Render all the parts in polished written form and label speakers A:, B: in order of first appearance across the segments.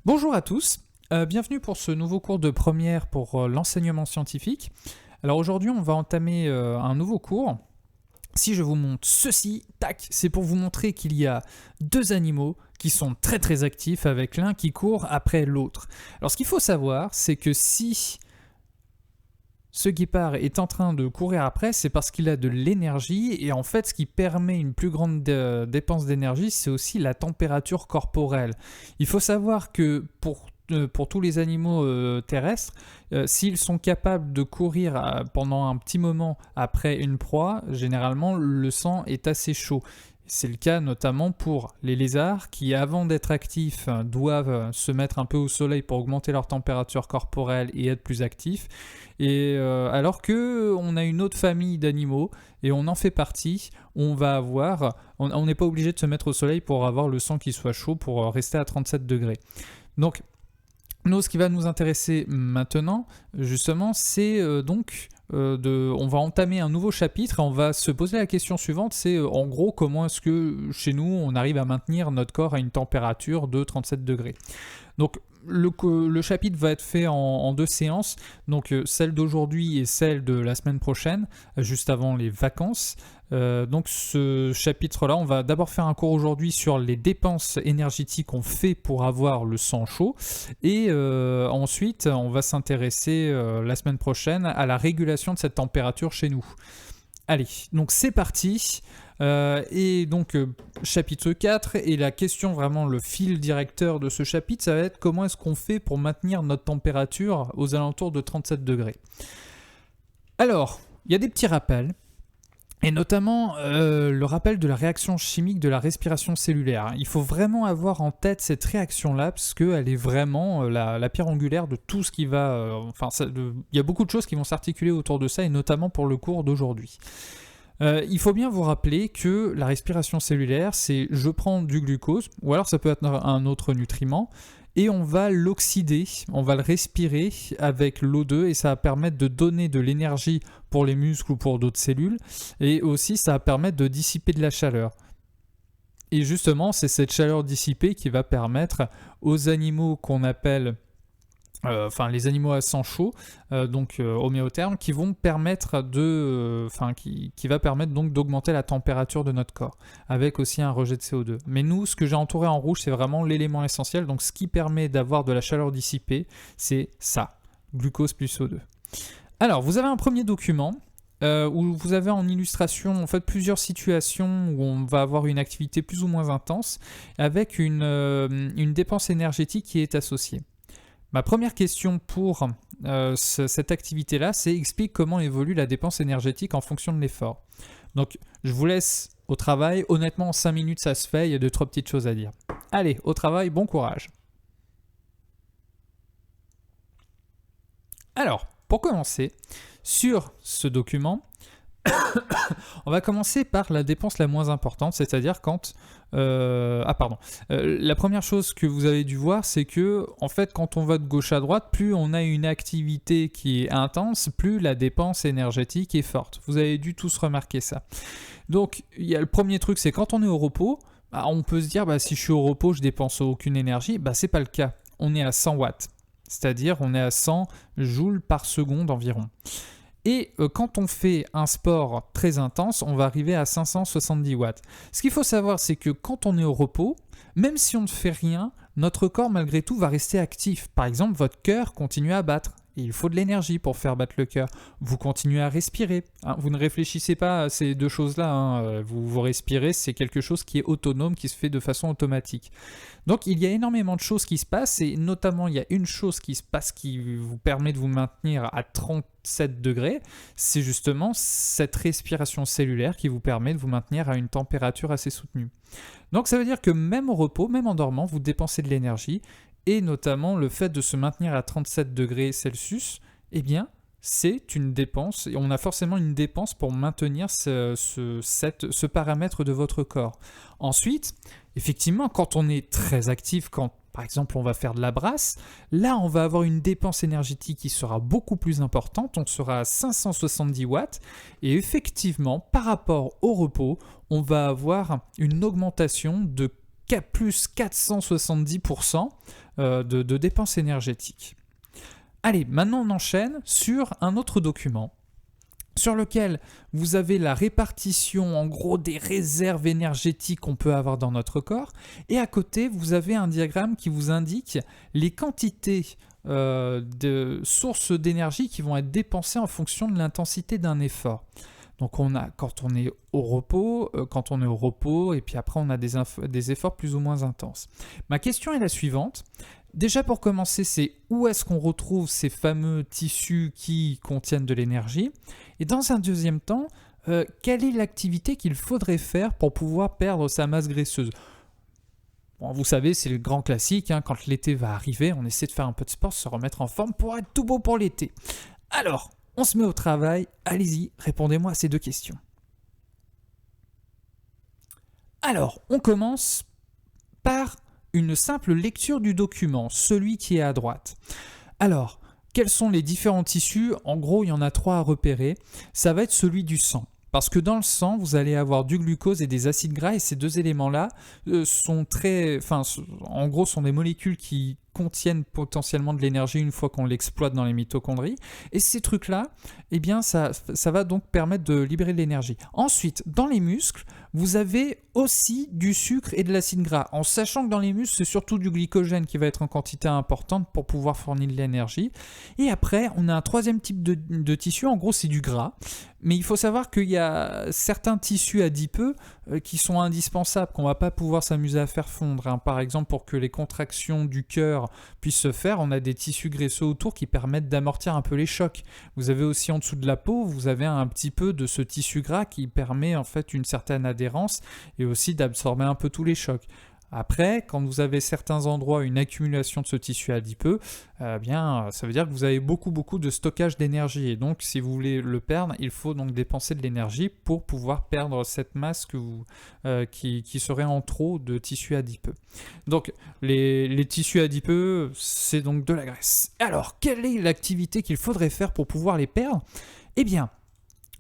A: Bonjour à tous, bienvenue pour ce nouveau cours de première pour l'enseignement scientifique. Alors aujourd'hui on va entamer un nouveau cours. Si je vous montre ceci, tac, c'est pour vous montrer qu'il y a deux animaux qui sont très très actifs avec l'un qui court après l'autre. Alors ce qu'il faut savoir, c'est que si ce guépard est en train de courir après, c'est parce qu'il a de l'énergie et en fait ce qui permet une plus grande dépense d'énergie, c'est aussi la température corporelle. Il faut savoir que pour tous les animaux terrestres, s'ils sont capables de courir pendant un petit moment après une proie, généralement le sang est assez chaud. C'est le cas notamment pour les lézards qui, avant d'être actifs, doivent se mettre un peu au soleil pour augmenter leur température corporelle et être plus actifs. Et alors qu'on a une autre famille d'animaux, et on en fait partie, on n'est pas obligé de se mettre au soleil pour avoir le sang qui soit chaud pour rester à 37 degrés. Donc, nous, ce qui va nous intéresser maintenant, justement, c'est on va entamer un nouveau chapitre et on va se poser la question suivante, c'est en gros comment est-ce que chez nous on arrive à maintenir notre corps à une température de 37 degrés. Donc le chapitre va être fait en deux séances, donc celle d'aujourd'hui et celle de la semaine prochaine, juste avant les vacances. Donc ce chapitre-là, on va d'abord faire un cours aujourd'hui sur les dépenses énergétiques qu'on fait pour avoir le sang chaud et ensuite on va s'intéresser la semaine prochaine à la régulation de cette température chez nous. Allez, donc c'est parti. Et donc chapitre 4 et la question, vraiment le fil directeur de ce chapitre, ça va être comment est-ce qu'on fait pour maintenir notre température aux alentours de 37 degrés. Alors, il y a des petits rappels. Et notamment le rappel de la réaction chimique de la respiration cellulaire. Il faut vraiment avoir en tête cette réaction-là, parce qu'elle est vraiment la pierre angulaire de tout ce qui va... il y a beaucoup de choses qui vont s'articuler autour de ça, et notamment pour le cours d'aujourd'hui. Il faut bien vous rappeler que la respiration cellulaire, c'est je prends du glucose, ou alors ça peut être un autre nutriment, et on va l'oxyder, on va le respirer avec l'O2 et ça va permettre de donner de l'énergie pour les muscles ou pour d'autres cellules et aussi ça va permettre de dissiper de la chaleur. Et justement, c'est cette chaleur dissipée qui va permettre aux animaux qu'on appelle les animaux à sang chaud, homéothermes, qui vont permettre qui va permettre donc d'augmenter la température de notre corps, avec aussi un rejet de CO2. Mais nous, ce que j'ai entouré en rouge, c'est vraiment l'élément essentiel. Donc, ce qui permet d'avoir de la chaleur dissipée, c'est ça, glucose plus CO2. Alors, vous avez un premier document où vous avez en illustration en fait plusieurs situations où on va avoir une activité plus ou moins intense, avec une dépense énergétique qui est associée. Ma première question pour cette activité-là, c'est explique comment évolue la dépense énergétique en fonction de l'effort. Donc, je vous laisse au travail. Honnêtement, en 5 minutes, ça se fait. Il y a 2-3 petites choses à dire. Allez, au travail, bon courage. Alors, pour commencer, sur ce document, on va commencer par la dépense la moins importante, c'est-à-dire quand... la première chose que vous avez dû voir, c'est que en fait, quand on va de gauche à droite, plus on a une activité qui est intense, plus la dépense énergétique est forte. Vous avez dû tous remarquer ça. Donc, il y a le premier truc, c'est quand on est au repos, on peut se dire, si je suis au repos, je dépense aucune énergie. C'est pas le cas. On est à 100 watts, c'est-à-dire on est à 100 joules par seconde environ. Et quand on fait un sport très intense, on va arriver à 570 watts. Ce qu'il faut savoir, c'est que quand on est au repos, même si on ne fait rien, notre corps malgré tout va rester actif. Par exemple, votre cœur continue à battre. Et il faut de l'énergie pour faire battre le cœur. Vous continuez à respirer. Vous ne réfléchissez pas à ces deux choses-là. Vous respirez, c'est quelque chose qui est autonome, qui se fait de façon automatique. Donc il y a énormément de choses qui se passent, et notamment il y a une chose qui se passe qui vous permet de vous maintenir à 37 degrés. C'est justement cette respiration cellulaire qui vous permet de vous maintenir à une température assez soutenue. Donc ça veut dire que même au repos, même en dormant, vous dépensez de l'énergie. Et notamment le fait de se maintenir à 37 degrés Celsius, c'est une dépense, et on a forcément une dépense pour maintenir ce paramètre de votre corps. Ensuite, effectivement, quand on est très actif, quand par exemple on va faire de la brasse, là on va avoir une dépense énergétique qui sera beaucoup plus importante, on sera à 570 watts, et effectivement, par rapport au repos, on va avoir une augmentation de plus 470% de dépenses énergétiques. Allez, maintenant on enchaîne sur un autre document sur lequel vous avez la répartition en gros des réserves énergétiques qu'on peut avoir dans notre corps, et à côté vous avez un diagramme qui vous indique les quantités de sources d'énergie qui vont être dépensées en fonction de l'intensité d'un effort. Donc on a quand on est au repos, et puis après on a des efforts plus ou moins intenses. Ma question est la suivante. Déjà pour commencer, c'est où est-ce qu'on retrouve ces fameux tissus qui contiennent de l'énergie? Et dans un deuxième temps, quelle est l'activité qu'il faudrait faire pour pouvoir perdre sa masse graisseuse? Bon, vous savez, c'est le grand classique, hein, quand l'été va arriver, on essaie de faire un peu de sport, se remettre en forme pour être tout beau pour l'été. Alors, on se met au travail, allez-y, répondez-moi à ces deux questions. Alors, on commence par une simple lecture du document, celui qui est à droite. Alors, quels sont les différents tissus? En gros, il y en a 3 à repérer. Ça va être celui du sang. Parce que dans le sang, vous allez avoir du glucose et des acides gras, et ces deux éléments-là sont des molécules qui contiennent potentiellement de l'énergie une fois qu'on l'exploite dans les mitochondries. Et ces trucs-là, eh bien, ça va donc permettre de libérer de l'énergie. Ensuite, dans les muscles, vous avez aussi du sucre et de l'acide gras, en sachant que dans les muscles, c'est surtout du glycogène qui va être en quantité importante pour pouvoir fournir de l'énergie. Et après, on a un troisième type de tissu, en gros, c'est du gras. Mais il faut savoir qu'il y a certains tissus adipeux qui sont indispensables, qu'on ne va pas pouvoir s'amuser à faire fondre. Hein. Par exemple, pour que les contractions du cœur puissent se faire, on a des tissus graisseux autour qui permettent d'amortir un peu les chocs. Vous avez aussi en dessous de la peau, vous avez un petit peu de ce tissu gras qui permet en fait une certaine adhérence et aussi d'absorber un peu tous les chocs. Après, quand vous avez certains endroits une accumulation de ce tissu adipeux, bien, ça veut dire que vous avez beaucoup de stockage d'énergie. Et donc, si vous voulez le perdre, il faut donc dépenser de l'énergie pour pouvoir perdre cette masse qui serait en trop de tissu adipeux. Donc, les tissus adipeux, c'est donc de la graisse. Alors, quelle est l'activité qu'il faudrait faire pour pouvoir les perdre? Eh bien,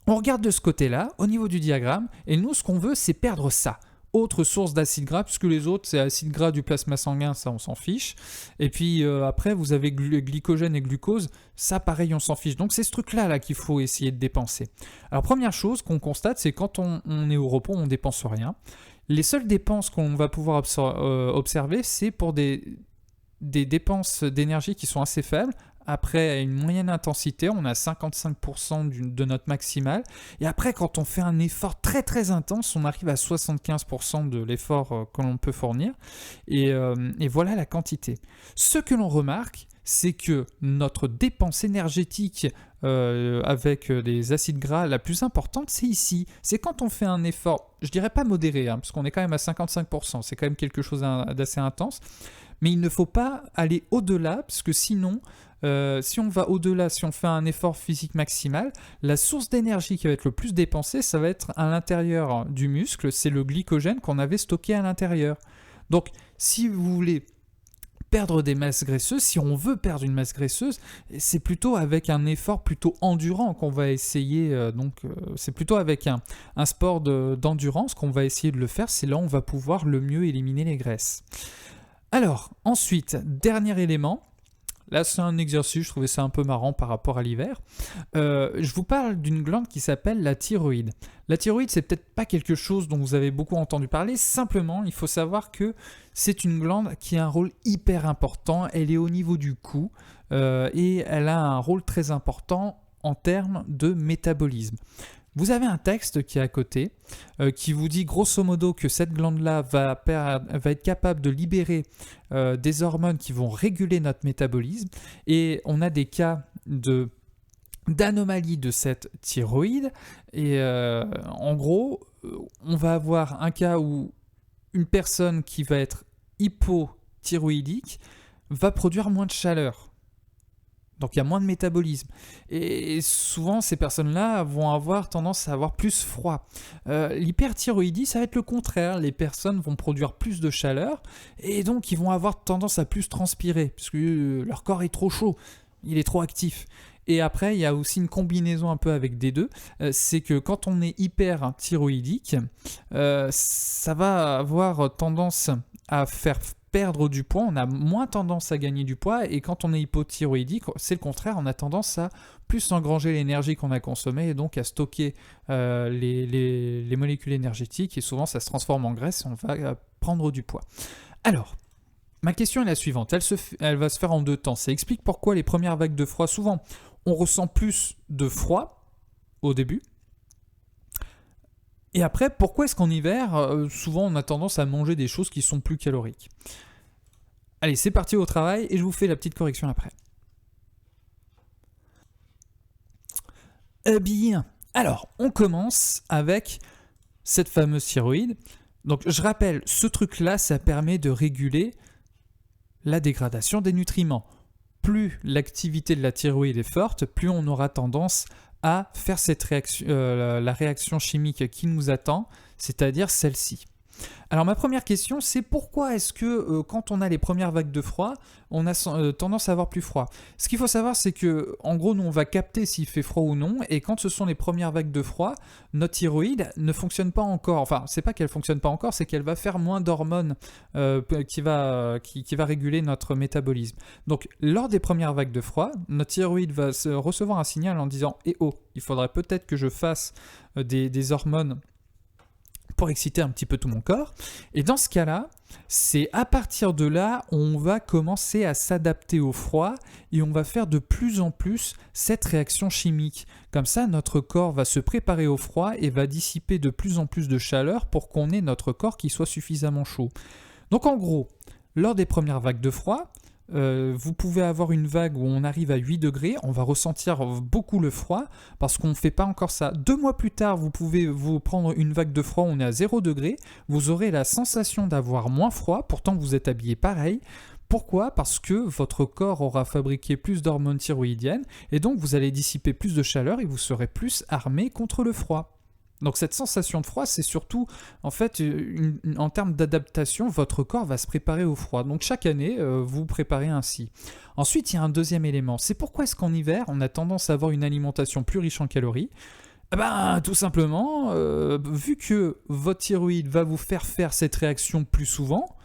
A: on regarde de ce côté-là, au niveau du diagramme, et nous, ce qu'on veut, c'est perdre ça. Autre source d'acide gras, puisque les autres, c'est acide gras du plasma sanguin, ça on s'en fiche. Et puis après, vous avez glycogène et glucose, ça pareil, on s'en fiche. Donc c'est ce truc-là qu'il faut essayer de dépenser. Alors première chose qu'on constate, c'est quand on est au repos, on ne dépense rien. Les seules dépenses qu'on va pouvoir observer, c'est pour des dépenses d'énergie qui sont assez faibles. Après, à une moyenne intensité, on a 55% de notre maximale. Et après, quand on fait un effort très très intense, on arrive à 75% de l'effort que l'on peut fournir. Et voilà la quantité. Ce que l'on remarque, c'est que notre dépense énergétique avec des acides gras la plus importante, c'est ici. C'est quand on fait un effort, je dirais pas modéré, hein, parce qu'on est quand même à 55%. C'est quand même quelque chose d'assez intense. Mais il ne faut pas aller au-delà, parce que sinon, si on va au-delà, si on fait un effort physique maximal, la source d'énergie qui va être le plus dépensée, ça va être à l'intérieur du muscle, c'est le glycogène qu'on avait stocké à l'intérieur. Donc, si vous voulez perdre des masses graisseuses, si on veut perdre une masse graisseuse, c'est plutôt avec un effort plutôt endurant qu'on va essayer, c'est plutôt avec un sport d'endurance qu'on va essayer de le faire, c'est là où on va pouvoir le mieux éliminer les graisses. Alors, ensuite, dernier élément, là c'est un exercice, je trouvais ça un peu marrant par rapport à l'hiver. Je vous parle d'une glande qui s'appelle la thyroïde. La thyroïde, c'est peut-être pas quelque chose dont vous avez beaucoup entendu parler, simplement il faut savoir que c'est une glande qui a un rôle hyper important, elle est au niveau du cou et elle a un rôle très important en termes de métabolisme. Vous avez un texte qui est à côté qui vous dit grosso modo que cette glande-là va être capable de libérer des hormones qui vont réguler notre métabolisme, et on a des cas d'anomalie de cette thyroïde et en gros on va avoir un cas où une personne qui va être hypothyroïdique va produire moins de chaleur. Donc il y a moins de métabolisme. Et souvent, ces personnes-là vont avoir tendance à avoir plus froid. L'hyperthyroïdie, ça va être le contraire. Les personnes vont produire plus de chaleur et donc ils vont avoir tendance à plus transpirer puisque leur corps est trop chaud, il est trop actif. Et après, il y a aussi une combinaison un peu avec des deux. C'est que quand on est hyperthyroïdique, ça va avoir tendance à faire perdre du poids, on a moins tendance à gagner du poids, et quand on est hypothyroïdique, c'est le contraire, on a tendance à plus engranger l'énergie qu'on a consommée et donc à stocker les molécules énergétiques, et souvent ça se transforme en graisse et on va prendre du poids. Alors, ma question est la suivante, elle va se faire en deux temps. Ça explique pourquoi les premières vagues de froid, souvent on ressent plus de froid au début. Et après, pourquoi est-ce qu'en hiver, souvent on a tendance à manger des choses qui sont plus caloriques ? Allez, c'est parti au travail et je vous fais la petite correction après. Bien, alors on commence avec cette fameuse thyroïde. Donc je rappelle, ce truc-là, ça permet de réguler la dégradation des nutriments. Plus l'activité de la thyroïde est forte, plus on aura tendance à faire cette réaction, la réaction chimique qui nous attend, c'est-à-dire celle-ci. Alors ma première question, c'est pourquoi est-ce que quand on a les premières vagues de froid, on a tendance à avoir plus froid ? Ce qu'il faut savoir, c'est que en gros, nous on va capter s'il fait froid ou non, et quand ce sont les premières vagues de froid, notre thyroïde ne fonctionne pas encore. Enfin, c'est pas qu'elle fonctionne pas encore, c'est qu'elle va faire moins d'hormones qui va réguler notre métabolisme. Donc lors des premières vagues de froid, notre thyroïde va recevoir un signal en disant « Eh oh, il faudrait peut-être que je fasse des hormones pour exciter un petit peu tout mon corps ». Et dans ce cas-là, c'est à partir de là, on va commencer à s'adapter au froid et on va faire de plus en plus cette réaction chimique. Comme ça, notre corps va se préparer au froid et va dissiper de plus en plus de chaleur pour qu'on ait notre corps qui soit suffisamment chaud. Donc en gros, lors des premières vagues de froid, vous pouvez avoir une vague où on arrive à 8 degrés, on va ressentir beaucoup le froid parce qu'on ne fait pas encore ça. 2 mois plus tard, vous pouvez vous prendre une vague de froid où on est à 0 degré, vous aurez la sensation d'avoir moins froid, pourtant vous êtes habillé pareil. Pourquoi ? Parce que votre corps aura fabriqué plus d'hormones thyroïdiennes et donc vous allez dissiper plus de chaleur et vous serez plus armé contre le froid. Donc cette sensation de froid, c'est surtout, en fait, en termes d'adaptation, votre corps va se préparer au froid. Donc chaque année, vous préparez ainsi. Ensuite, il y a un deuxième élément. C'est pourquoi est-ce qu'en hiver, on a tendance à avoir une alimentation plus riche en calories ? Tout simplement, vu que votre thyroïde va vous faire cette réaction plus souvent,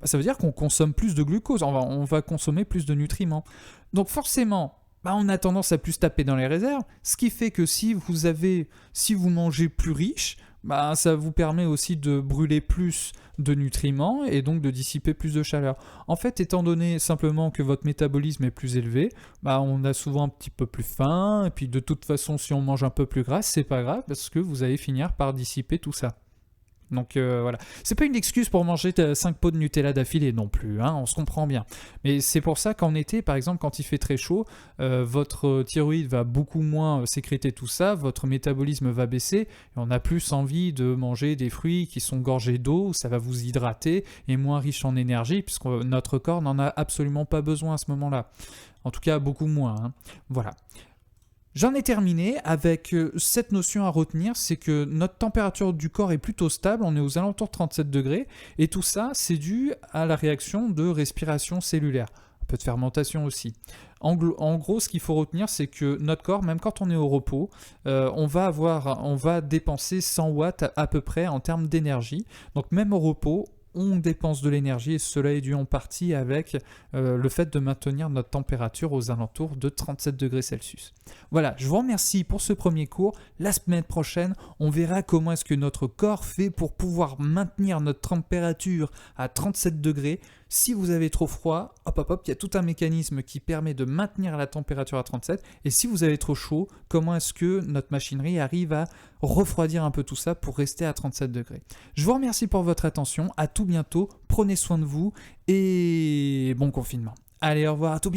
A: ça veut dire qu'on consomme plus de glucose, on va consommer plus de nutriments. Donc forcément, on a tendance à plus taper dans les réserves, ce qui fait que si vous mangez plus riche, ça vous permet aussi de brûler plus de nutriments et donc de dissiper plus de chaleur. En fait, étant donné simplement que votre métabolisme est plus élevé, on a souvent un petit peu plus faim, et puis de toute façon, si on mange un peu plus gras, c'est pas grave parce que vous allez finir par dissiper tout ça. Donc voilà, c'est pas une excuse pour manger 5 pots de Nutella d'affilée non plus, on se comprend bien. Mais c'est pour ça qu'en été, par exemple, quand il fait très chaud, votre thyroïde va beaucoup moins sécréter tout ça, votre métabolisme va baisser, et on a plus envie de manger des fruits qui sont gorgés d'eau, ça va vous hydrater, et moins riches en énergie, puisque notre corps n'en a absolument pas besoin à ce moment-là. En tout cas, beaucoup moins. Voilà. J'en ai terminé avec cette notion à retenir, c'est que notre température du corps est plutôt stable, on est aux alentours de 37 degrés, et tout ça, c'est dû à la réaction de respiration cellulaire, un peu de fermentation aussi. En gros, ce qu'il faut retenir, c'est que notre corps, même quand on est au repos, on va dépenser 100 watts à peu près en termes d'énergie, donc même au repos, on dépense de l'énergie et cela est dû en partie avec le fait de maintenir notre température aux alentours de 37 degrés Celsius. Voilà, je vous remercie pour ce premier cours. La semaine prochaine, on verra comment est-ce que notre corps fait pour pouvoir maintenir notre température à 37 degrés. Si vous avez trop froid, il y a tout un mécanisme qui permet de maintenir la température à 37. Et si vous avez trop chaud, comment est-ce que notre machinerie arrive à refroidir un peu tout ça pour rester à 37 degrés. Je vous remercie pour votre attention. À tout bientôt. Prenez soin de vous et bon confinement. Allez, au revoir. À tout bientôt.